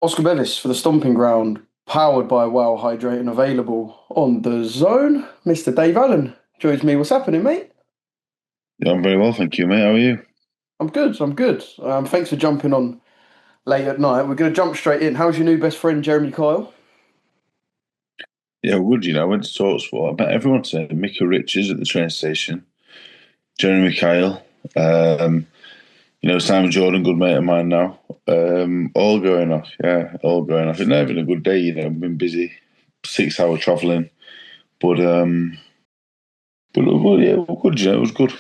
Oscar Bellis for the Stomping Ground, powered by Wow Hydrate and available on the Zone. Mr. Dave Allen joins me. What's happening, mate? Yeah, I'm very well, thank you, mate. How are you? I'm good. I'm good. Thanks for jumping on late at night. We're going to jump straight in. How's your new best friend, Jeremy Kyle? Yeah, would I went to Talksport. I met everyone today. Mickey Richards at the train station, Jeremy Kyle, um, Simon Jordan, good mate of mine now. All going off, yeah, all going off. It's never been a good day, I've been busy, 6 hour travelling, but well, yeah, well, good, it was good.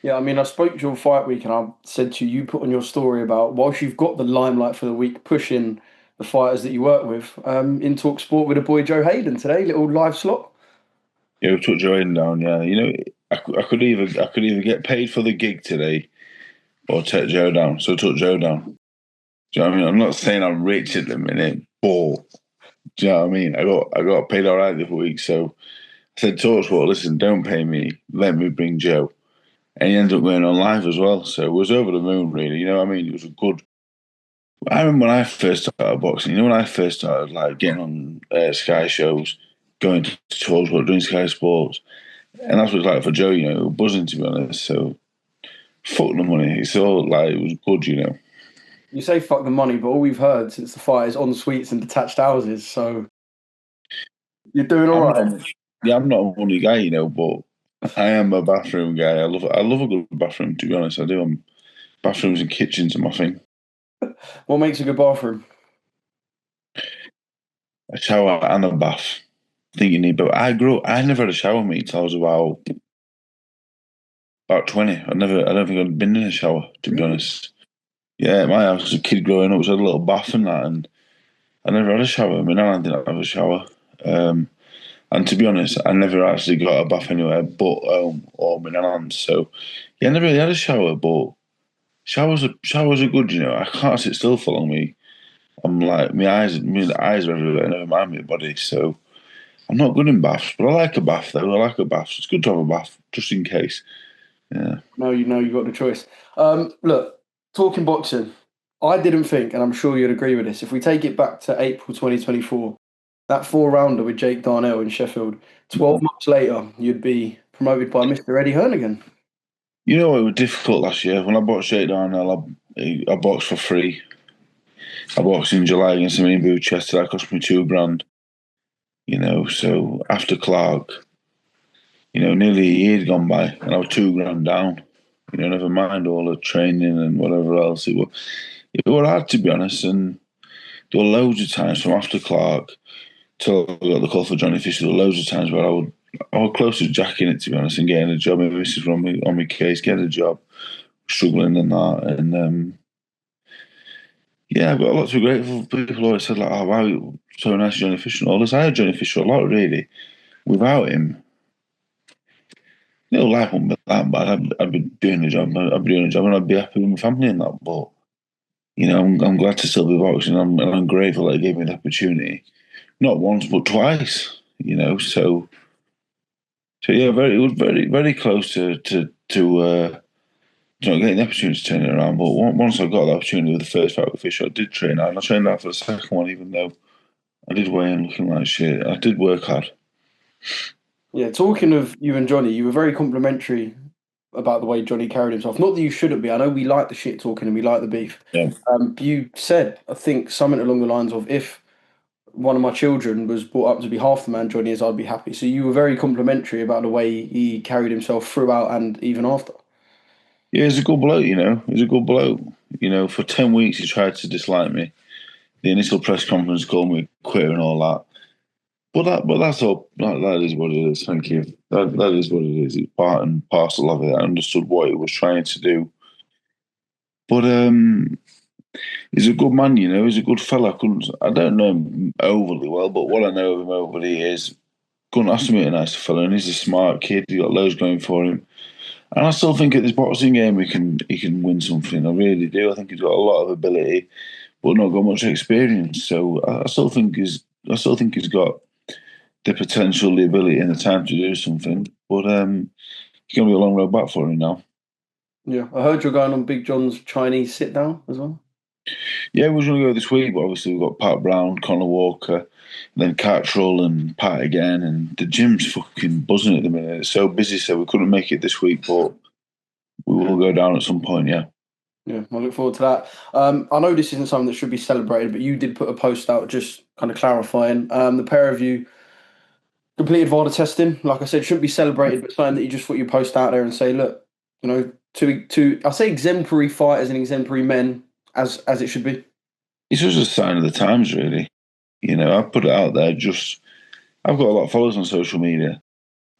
Yeah, I mean, I spoke to you on fight week and I said to you, you put on your story about whilst you've got the limelight for the week, pushing the fighters that you work with in Talk Sport with a boy Joe Hayden today, little live slot. Yeah, we took Jordan down, yeah. I could either get paid for the gig today or take Joe down, so I took Joe down. Do you know what I mean? I'm not saying I'm rich at the minute, but do you know what I mean? I got paid all right the other week, so I said to Talksport, listen, don't pay me, let me bring Joe. And he ended up going on live as well. So it was over the moon, really. You know what I mean? It was a good. I remember when I first started boxing, when I first started like getting on Sky shows, going to Talksport, doing Sky Sports. And that's what it's like for Joe, buzzing to be honest. So fuck the money. It's all like, it was good. You say fuck the money, but all we've heard since the fight is en suites and detached houses. So you're doing all I'm right. not, yeah, I'm not a money guy, but I am a bathroom guy. I love a good bathroom, to be honest. I do. Bathrooms and kitchens are my thing. What makes a good bathroom? A shower and a bath. I think you need, but I never had a shower, mate, till I was about 20. I don't think I'd been in a shower, to be Really? honest. Yeah, at my house as a kid growing up, we had a little bath and that, and I never had a shower. I mean, I didn't have a shower. And to be honest, I never actually got a bath anywhere but home or my nan's. So, yeah, I never really had a shower, but showers are good, I can't sit still for long, me. I'm like, my eyes are everywhere, never mind my body. So, I'm not good in baths, but I like a bath, though. I like a bath. It's good to have a bath, just in case. Yeah. No, you know you got the choice. Look, talking boxing, I didn't think, and I'm sure you'd agree with this, if we take it back to April 2024, that four-rounder with Jake Darnell in Sheffield, 12 months later, you'd be promoted by Mr. Eddie Hearn again. It was difficult last year. When I boxed Shakedown, I boxed for free. I boxed in July against him in Chester. That cost me 2 grand. So after Clark, nearly a year had gone by, and I was 2 grand down. Never mind all the training and whatever else. It was hard, to be honest, and there were loads of times from after Clark till I got the call for Johnny Fisher. There were loads of times where I was close to jacking it, to be honest, and getting a job. My missus were on my case, getting a job, struggling and that, and yeah, I've got a lot to be grateful for. People always said like, "Oh wow, so nice, Johnny Fisher." And all this, I had Johnny Fisher a lot, really. Without him, life wouldn't be that bad. I'd be doing the job. I'd be doing the job, and I'd be happy with my family and that. But I'm glad to still be boxing. And I'm grateful that he gave me the opportunity, not once but twice. So yeah, it was very very close to getting the opportunity to turn it around. But once I got the opportunity with the first fight with Fisher, I did train out, and I trained out for the second one, even though I did weigh in looking like shit. I did work hard. Yeah, talking of you and Johnny, you were very complimentary about the way Johnny carried himself. Not that you shouldn't be. I know we like the shit talking and we like the beef. Yeah. You said, I think, something along the lines of, if one of my children was brought up to be half the man Johnny is, I'd be happy. So you were very complimentary about the way he carried himself throughout and even after. Yeah, he's a good bloke, He's a good bloke. For 10 weeks he tried to dislike me. The initial press conference called me a quitter and all that. But that's all. That is what it is. Thank you. That is what it is. It's part and parcel of it. I understood what he was trying to do. But he's a good man, He's a good fella. I don't know him overly well, but what I know of him overly is couldn't ask him to be a nice fella, and he's a smart kid. He's got loads going for him. And I still think at this boxing game he can win something. I really do. I think he's got a lot of ability, but not got much experience. So I still think he's got the potential, the ability, and the time to do something. But it's going to be a long road back for him now. Yeah, I heard you're going on Big John's Chinese sit down as well. Yeah, we was going to go this week, but obviously we've got Pat Brown, Connor Walker, then Catrell and Pat again, and the gym's fucking buzzing at the minute. It's so busy, so we couldn't make it this week, but we will go down at some point, yeah. Yeah, I look forward to that. I know this isn't something that should be celebrated, but you did put a post out just kind of clarifying. The pair of you completed VADA testing. Like I said, shouldn't be celebrated, but something that you just thought you post out there and say, look, two I say exemplary fighters and exemplary men as it should be. It's just a sign of the times, really. I put it out there I've got a lot of followers on social media,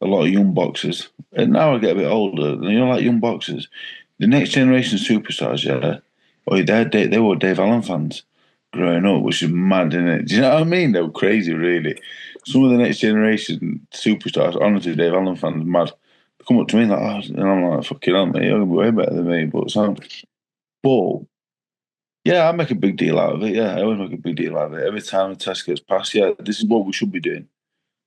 a lot of young boxers. And now I get a bit older, and like young boxers, the next generation superstars, yeah, they were Dave Allen fans growing up, which is mad, isn't it? Do you know what I mean? They were crazy, really. Some of the next generation superstars, honestly, Dave Allen fans, mad. They come up to me like, oh, and I'm like, fucking hell, mate, you're way better than me. But yeah, I make a big deal out of it. Yeah, I always make a big deal out of it. Every time the test gets passed, yeah, this is what we should be doing.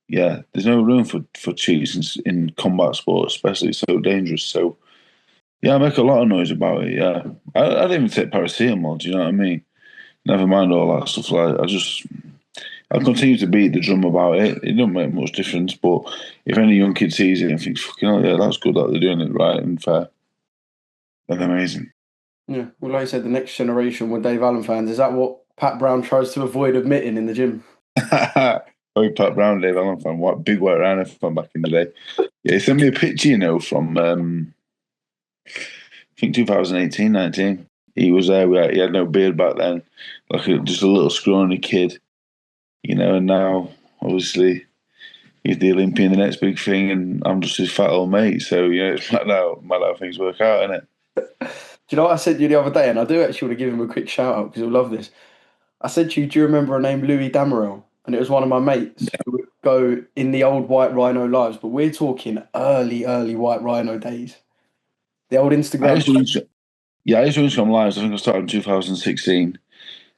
Yeah, there's no room for cheats in combat sports, especially. It's so dangerous. So, yeah, I make a lot of noise about it. Yeah, I don't even take paracetamol. Do you know what I mean? Never mind all that stuff. Like, I continue to beat the drum about it. It don't make much difference. But if any young kid sees it and thinks, "Fucking hell, yeah, that's good that they're doing it right and fair," then amazing. Yeah, well, like I said, the next generation were Dave Allen fans. Is that what Pat Brown tries to avoid admitting in the gym? Oh, Pat Brown, Dave Allen fan. What big white rhino fan back in the day. Yeah, he sent me a picture, from I think 2018, 19. He was there. He had no beard back then, like just a little scrawny kid, and now obviously he's the Olympian, the next big thing, and I'm just his fat old mate. So it's mad how things work out, isn't it? Do you know what I said to you the other day? And I do actually want to give him a quick shout out because he'll love this. I said to you, do you remember a name Louis Damerel? And it was one of my mates who would go in the old White Rhino lives, but we're talking early White Rhino days. The old I Instagram. used to, I used to Instagram lives. I think I started in 2016.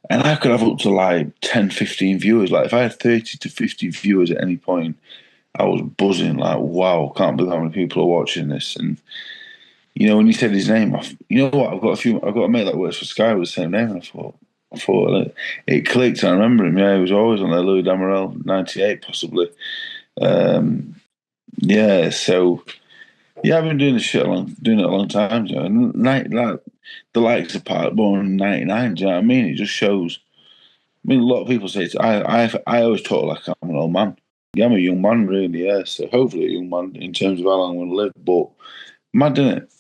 And I could have up to like 10, 15 viewers. Like if I had 30 to 50 viewers at any point, I was buzzing. Like, wow, can't believe how many people are watching this. And when you said his name, you know what? I've got a mate that works for Sky with the same name. And I thought like, it clicked. I remember him. Yeah, he was always on there. Louis Damerel, 98 possibly. Yeah, so yeah, I've been doing doing it a long time. Like the likes of Pat born in '99. Do you know what I mean? It just shows. I mean, a lot of people say I always talk like I'm an old man. Yeah, I'm a young man, really. Yeah, so hopefully a young man in terms of how long I'm going to live. But mad, isn't it?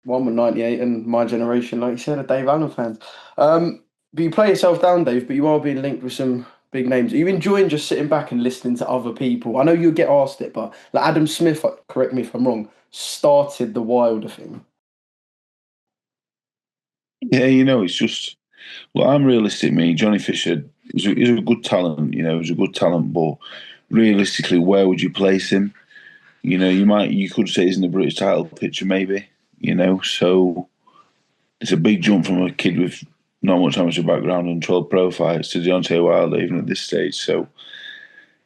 One with 98 and my generation, like you said, are Dave Allen fans. But you play yourself down, Dave, but you are being linked with some big names. Are you enjoying just sitting back and listening to other people? I know you'll get asked it, but like Adam Smith, correct me if I'm wrong, started the Wilder thing. Yeah, it's just. Well, I'm realistic. Me, Johnny Fisher, he's a good talent. He's a good talent, but realistically, where would you place him? You could say he's in the British title picture, maybe. So it's a big jump from a kid with not much amateur background and 12 pro fights to Deontay Wilder, even at this stage. So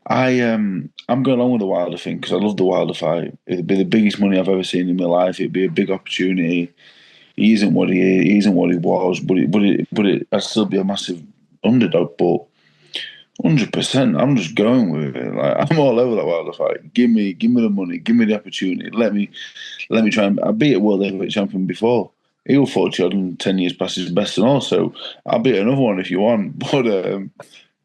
I'm going along with the Wilder thing because I love the Wilder fight. It'd be the biggest money I've ever seen in my life. It'd be a big opportunity. He isn't what he is. He isn't what he was, but I'd still be a massive underdog. But 100%, I'm just going with it. Like I'm all over that Wilder fight. Give me the money. Give me the opportunity. Let me try and. I beat a world heavyweight champion before. He was 40 odd and 10 years past his best, and also I'll beat another one if you want. But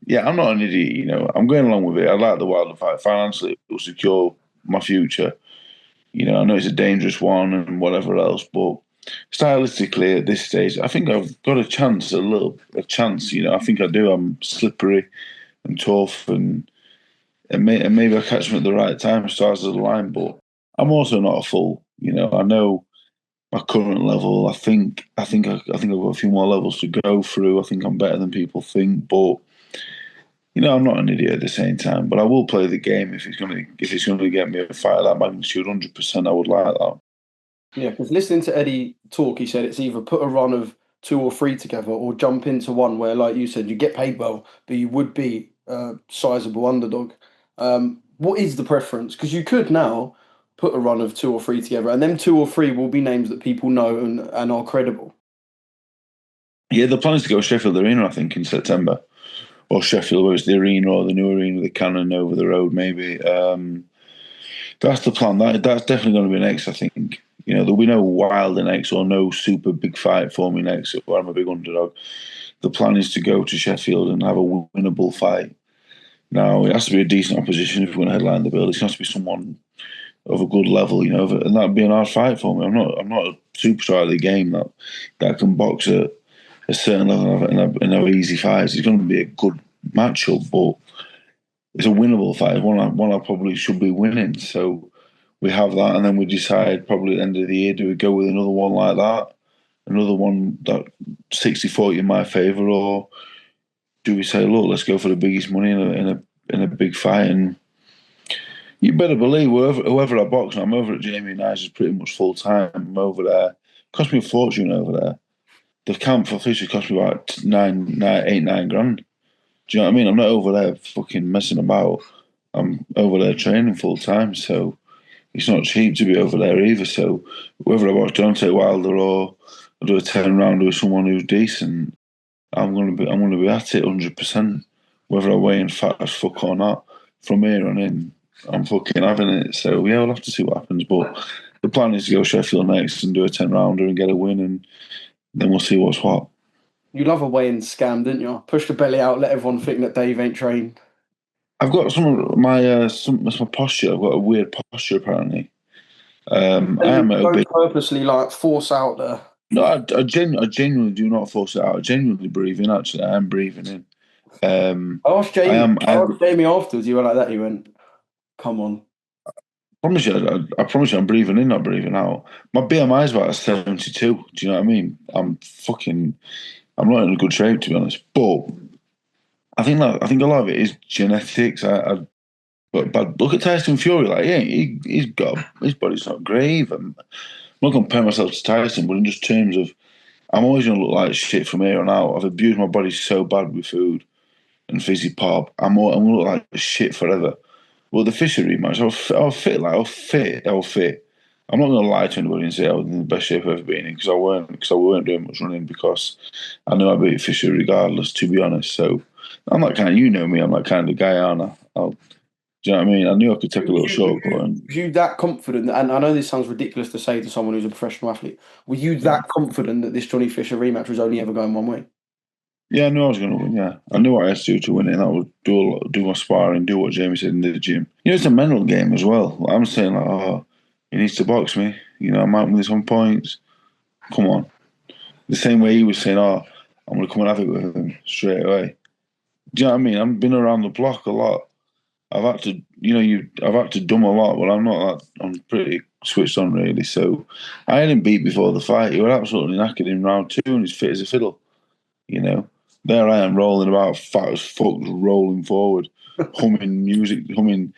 yeah, I'm not an idiot. I'm going along with it. I like the Wilder fight. Financially, it will secure my future. I know it's a dangerous one and whatever else, but stylistically at this stage, I think I've got a chance. I think I do. I'm slippery and tough, and maybe I catch them at the right time, stars of the line. But I'm also not a fool. I know my current level. I think I've got a few more levels to go through. I think I'm better than people think, but I'm not an idiot at the same time. But I will play the game if it's going to get me a fight of that magnitude. 100%, I would like that. Yeah, because listening to Eddie talk, he said it's either put a run of 2 or 3 together or jump into one where, like you said, you get paid well, but you would be a sizable underdog. What is the preference? Because you could now put a run of 2 or 3 together, and them 2 or 3 will be names that people know and are credible. Yeah, the plan is to go to Sheffield Arena, I think, in September. Or Sheffield, whether it's the arena or the new arena, the Cannon over the road, maybe. That's the plan. That's definitely going to be next, I think. There'll be no Wilder next or no super big fight for me next, or I'm a big underdog. The plan is to go to Sheffield and have a winnable fight. Now, it has to be a decent opposition if we're going to headline the bill. It has to be someone of a good level, and that'd be an hard fight for me. I'm not a superstar of the game that can box at a certain level and have easy fights. It's going to be a good matchup, but it's a winnable fight. One I probably should be winning. So we have that, and then we decide probably at the end of the year, do we go with another one like that? Another one that 60-40 in my favour, or do we say, look, let's go for the biggest money in a big fight? And you better believe whoever I box, I'm over at Jamie Nice's pretty much full time. I'm over there. It cost me a fortune over there. The camp for Fisher cost me about 8-9 grand. Do you know what I mean? I'm not over there fucking messing about. I'm over there training full time, so it's not cheap to be over there either. So whether I watch Deontay Wilder or I do a 10 rounder with someone who's decent, I'm gonna be at it 100%. Whether I weigh in fat as fuck or not, from here on in, I'm fucking having it. So yeah, we'll have to see what happens. But the plan is to go Sheffield next and do a 10 rounder and get a win, and then we'll see what's what. You love a weigh-in scam, didn't you? Push the belly out, let everyone think that Dave ain't trained. I've got some of my posture. I've got a weird posture apparently. I am a bit. Purposely like force out the. No, I genuinely do not force it out. I genuinely breathe in. Actually, I am breathing in. I asked Jamie. I asked Jamie afterwards. You were like that. He went, "Come on." I promise you, I'm breathing in, not breathing out. My BMI is about 72. Do you know what I mean? I'm not in a good shape to be honest. But I think a lot of it is genetics. But look at Tyson Fury. Like, yeah, he's got his body's not great. I'm not comparing myself to Tyson, but in just terms of, I'm always going to look like shit from here on out. I've abused my body so bad with food and fizzy pop. I'm going to look like shit forever. Well, the Fisher rematch, I was fit. I'm not going to lie to anybody and say I was in the best shape I've ever been in because I weren't doing much running because I know I beat Fisher regardless, to be honest. So I'm that kind of, you know me, I'm that kind of guy, aren't I? Do you know what I mean? I knew I could take a little shortcut. Were you that confident? And I know this sounds ridiculous to say to someone who's a professional athlete. Were you that confident that this Johnny Fisher rematch was only ever going one way? Yeah, I knew I was going to win. Yeah, I knew what I had to do to win it. And that was do my sparring, do what Jamie said in the gym. It's a mental game as well. I'm saying like, oh, he needs to box me. I might win this on points. Come on. The same way he was saying, oh, I'm going to come and have it with him straight away. Do you know what I mean? I've been around the block a lot. I've had to dumb a lot, but I'm pretty switched on really. So I had him beat before the fight. He was absolutely knackered in round 2 and he's fit as a fiddle. There I am rolling about, fat as fuck, rolling forward, humming music, humming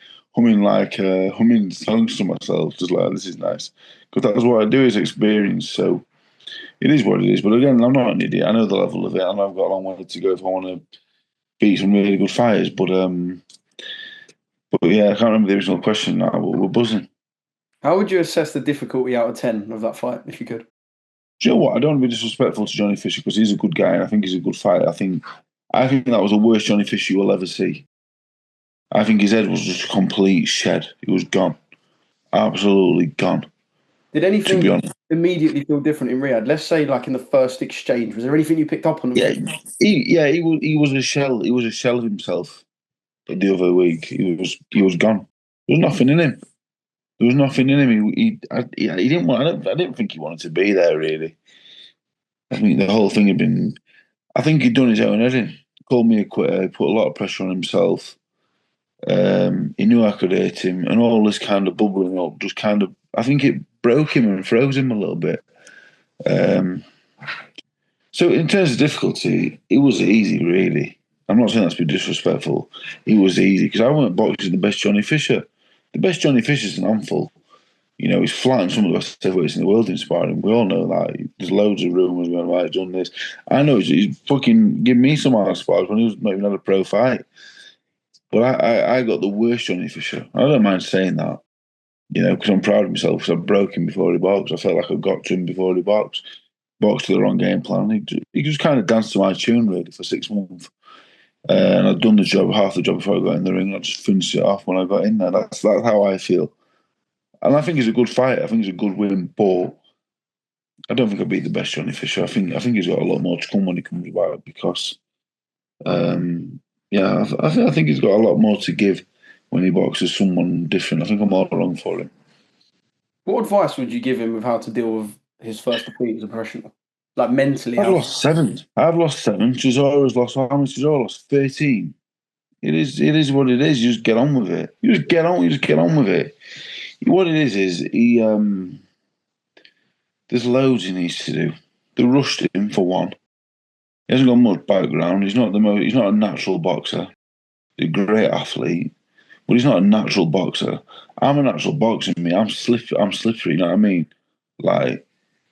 songs to myself, just like, this is nice. Because that's what I do is experience. So it is what it is. But again, I'm not an idiot. I know the level of it. I know I've got a long way to go if I want to beat some really good fighters. But yeah, I can't remember the original question now, but we're buzzing. How would you assess the difficulty out of 10 of that fight, if you could? Do you know what? I don't want to be disrespectful to Johnny Fisher because he's a good guy and I think he's a good fighter. I think that was the worst Johnny Fisher you will ever see. I think his head was just a complete shed. He was gone. Absolutely gone. Did anything immediately feel different in Riyadh? Let's say, like in the first exchange, was there anything you picked up on? He was a shell. He was a shell of himself. The other week, he was gone. There was nothing in him. There was nothing in him. He didn't want. I didn't think he wanted to be there. Really, I think the whole thing had been. I think he'd done his own heading. Called me a quitter. He put a lot of pressure on himself. He knew I could hit him, and all this kind of bubbling up just kind of. I think it broke him and froze him a little bit. So in terms of difficulty, it was easy, really. I'm not saying that's to be disrespectful. It was easy because I weren't boxing the best Johnny Fisher. The best Johnny Fisher's an handful. He's flattened some of the best heavyweights in the world in sparring. We all know that. There's loads of rumours going, why he's done this. I know he's fucking given me some hard spars when he was not even had a pro fight. But I got the worst Johnny Fisher. I don't mind saying that, because I'm proud of myself because I broke him before he boxed. I felt like I got to him before he boxed. boxed to the wrong game plan. He just kind of danced to my tune really for 6 months. And I'd done the job, half the job before I got in the ring. I just finished it off when I got in there. That's how I feel. And I think he's a good fighter. I think he's a good win, but I don't think I beat the best Johnny Fisher. I think he's got a lot more to come when he comes back because, I think he's got a lot more to give when he boxes someone different. I think I'm all wrong for him. What advice would you give him with how to deal with his first defeat as a professional? Like mentally, I've lost 7. Chisora has lost how much? Chisora lost 13. It is what it is. You just get on with it. You just get on with it. What it is he there's loads he needs to do. They rushed him for one. He hasn't got much background. He's not a natural boxer. He's a great athlete, but he's not a natural boxer. I'm a natural boxer. I'm slippery. You know what I mean? Like,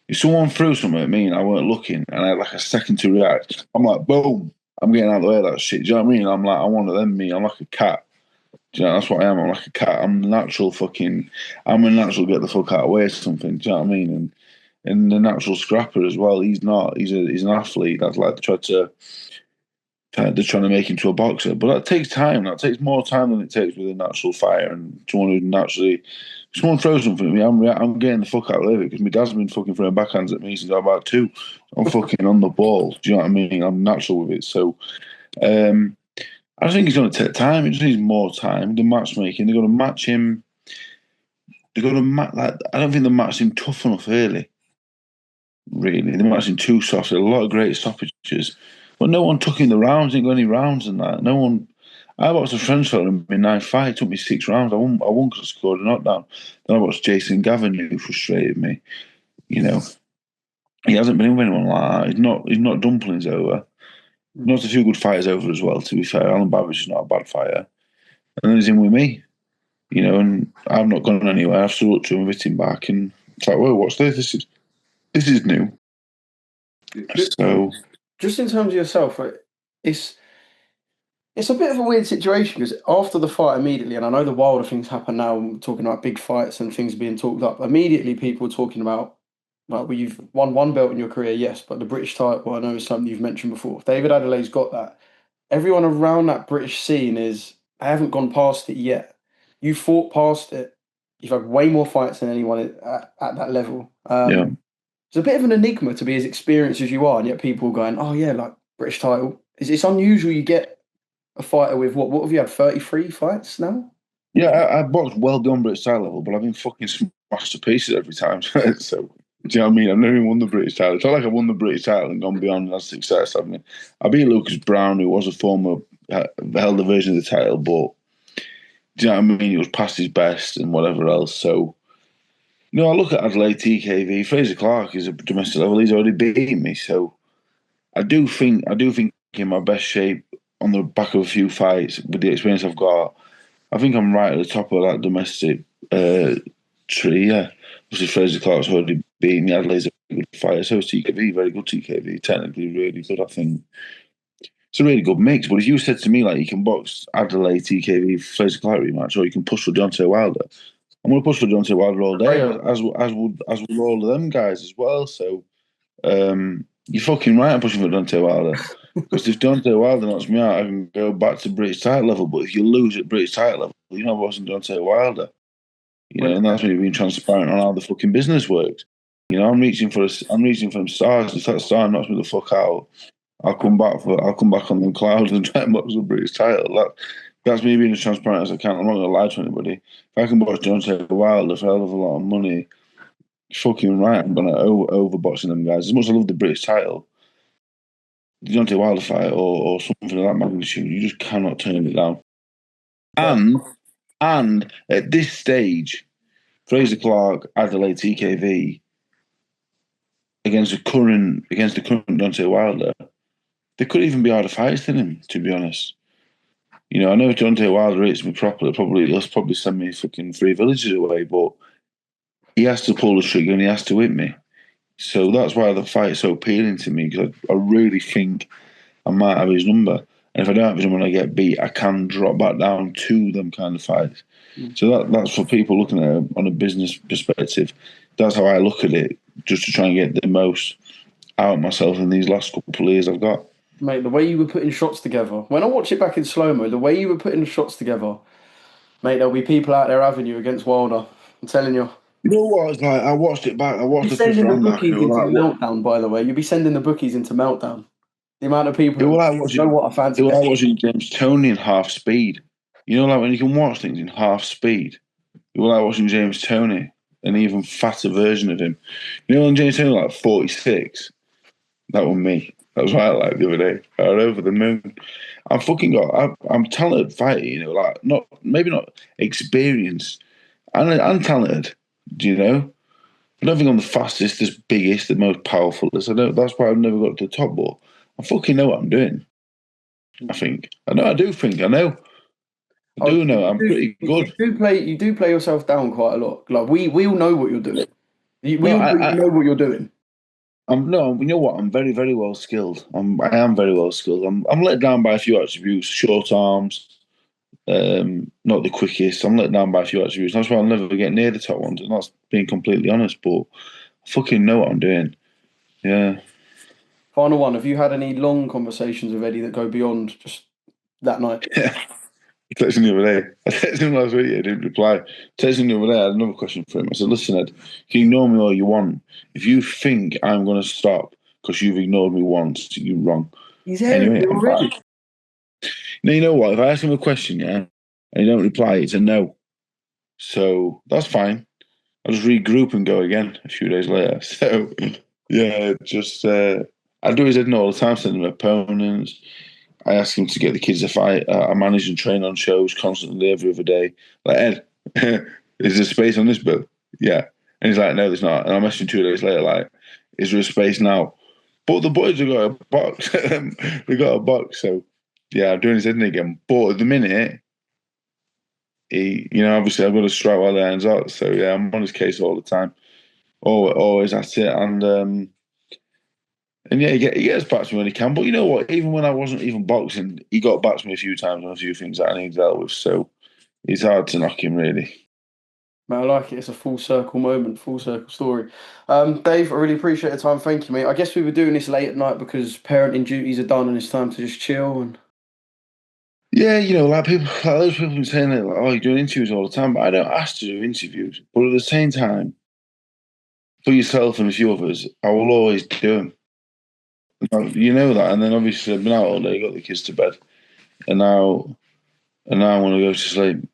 if someone threw something at me and I weren't looking, and I had like a second to react, I'm like, boom! I'm getting out of the way of that shit. Do you know what I mean? I'm like, I'm one of them. I'm like a cat. Do you know, that's what I am. I'm like a cat. I'm a natural get the fuck out of the way or something. Do you know what I mean? And the natural scrapper as well. He's not. He's an athlete. That's like they're trying to make him to a boxer. But that takes time. That takes more time than it takes with a natural fighter. And someone throws something at me, I'm getting the fuck out of it because my dad's been fucking throwing backhands at me since I was about 2. I'm fucking on the ball. Do you know what I mean? I'm natural with it. So, I think he's going to take time. It just needs more time. The matchmaking, they're going to match him. They're going to match. Like, I don't think they matched him tough enough early. Really, they matched him too soft. There were a lot of great stoppages, but no one took in the rounds. Didn't go any rounds and that. No one. I watched a French fella in 9 fights. It took me 6 rounds. I won because I scored a knockdown. Then I watched Jason Gavin, who frustrated me. You know, he hasn't been in with anyone like that. He's not dumplings over. Not a few good fighters over as well, to be fair. Alan Babbage is not a bad fighter. And then he's in with me, you know, and I've not gone anywhere. I've stood up to him, I've hit him back, and it's like, whoa, what's this? This is new. So, just in terms of yourself, it's a bit of a weird situation because after the fight immediately, and I know the Wilder things happen now, we're talking about big fights and things being talked up, immediately people are talking about, like, well, you've won 1 belt in your career, yes, but the British title, I know is something you've mentioned before. David Adelaide's got that. Everyone around that British scene I haven't gone past it yet. You fought past it. You've had way more fights than anyone at that level. yeah. It's a bit of an enigma to be as experienced as you are, and yet people are going, oh yeah, like British title. It's unusual you get a fighter with what have you had, 33 fights now? Yeah, I boxed well beyond British title level, but I've been fucking smashed to pieces every time. So, do you know what I mean? I've never even won the British title. It's not like I've won the British title and gone beyond that success. I mean, I beat Lucas Brown, who was a former, held a version of the title, but do you know what I mean? He was past his best and whatever else. So, you know, I look at Adelaide, TKV, Fraser Clark is a domestic level. He's already beaten me. So, I do think in my best shape on the back of a few fights with the experience I've got. I think I'm right at the top of that domestic tree, yeah. Obviously, Fraser Clark's already beaten me. Adelaide's a good fighter. So is TKV, very good TKV. Technically, really good, I think. It's a really good mix. But if you said to me, like, you can box Adelaide, TKV, Fraser Clark rematch, or you can push for Deontay Wilder, I'm going to push for Deontay Wilder all day, as would all of them guys as well. So, you're fucking right, I'm pushing for Deontay Wilder. Because if Deontay Wilder knocks me out, I can go back to British title level. But if you lose at British title level, you're not boxing Deontay Wilder. You know, and that's me being transparent on how the fucking business works. You know, I'm reaching for them stars. If that star knocks me the fuck out, I'll come back on them clouds and try and box the British title. That's me being as transparent as I can. I'm not gonna lie to anybody. If I can box Deontay Wilder for a hell of a lot of money, fucking right, I'm gonna overboxing them guys. As much as I love the British title, the Deontay Wilder fight or something of that magnitude, you just cannot turn it down. And at this stage, Fraser Clark, Adelaide, TKV against the current Deontay Wilder, there could even be harder fights than him, to be honest. You know, I know if Deontay Wilder hits me properly, he'll probably send me fucking 3 villages away, but he has to pull the trigger and he has to hit me. So that's why the fight's so appealing to me, because I really think I might have his number. And if I don't have his number when I get beat, I can drop back down to them kind of fights. So that's for people looking at it on a business perspective. That's how I look at it, just to try and get the most out myself in these last couple of years I've got. Mate, the way you were putting shots together, when I watch it back in slow-mo, the way you were putting the shots together, mate, there'll be people out there having you against Wilder. I'm telling you. You know what? It's like I watched it back. I You'd watched be the fifth sending the round back, and it bookies was into like what? meltdown, by the way. You'd be sending the bookies into meltdown. The amount of people It was that like know watching. what I It fancy was them. like watching James Toney in half speed. You know, like when you can watch things in half speed. It was like watching James Toney, an even fatter version of him. You know, when James Toney was like 46. That was me. That was what I liked the other day. I was over the moon. I'm talented fighter, you know, like maybe not experienced. I'm talented, do you know? I don't think I'm the fastest, the biggest, the most powerful. I don't. That's why I've never got to the top. But I fucking know what I'm doing. I think. I know. I do think. I know. I Oh, do know. I'm pretty good. you do play yourself down quite a lot. Like we all know what you're doing. We No, all know what you're doing. I'm no. You know what? I'm very, very well skilled. I am very well skilled. I'm let down by a few attributes. Short arms. Not the quickest. I'm let down by a few attributes. That's why I'll never get near the top ones. And that's being completely honest. But I fucking know what I'm doing. Yeah. Final one. Have you had any long conversations with Eddie that go beyond just that night? I texted him the other day. I texted him last week. He didn't reply. I texted him the other day. I had another question for him. I said, "Listen, Ed, you can ignore me all you want. If you think I'm going to stop because you've ignored me once, you're wrong. He's airing Anyway, you I'm back." already. Now, you know what? If I ask him a question, yeah, and he don't reply, it's a no. So that's fine. I'll just regroup and go again a few days later. So, yeah, just I do his head all the time, sending him opponents. I ask him to get the kids to fight. I manage and train on shows constantly every other day. Like, Ed, is there space on this bill? Yeah. And he's like, no, there's not. And I messaged him 2 days later, like, is there a space now? But the boys have got a box. They got a box. So, yeah, I'm doing his head in again. But at the minute, obviously I've got to strike while the iron's out. So, yeah, I'm on his case all the time. Always at it. And yeah, he gets back to me when he can. But you know what? Even when I wasn't even boxing, he got back to me a few times on a few things that I need dealt with. So it's hard to knock him, really. Man, I like it. It's a full circle moment, full circle story. Dave, I really appreciate the time. Thank you, mate. I guess we were doing this late at night because parenting duties are done and it's time to just chill. And Yeah, like people, like those people have been saying that, like, oh, you're doing interviews all the time. But I don't ask to do interviews. But at the same time, for yourself and a few others, I will always do them. You know that. And then obviously I've been out all day, got the kids to bed, and now I want to go to sleep.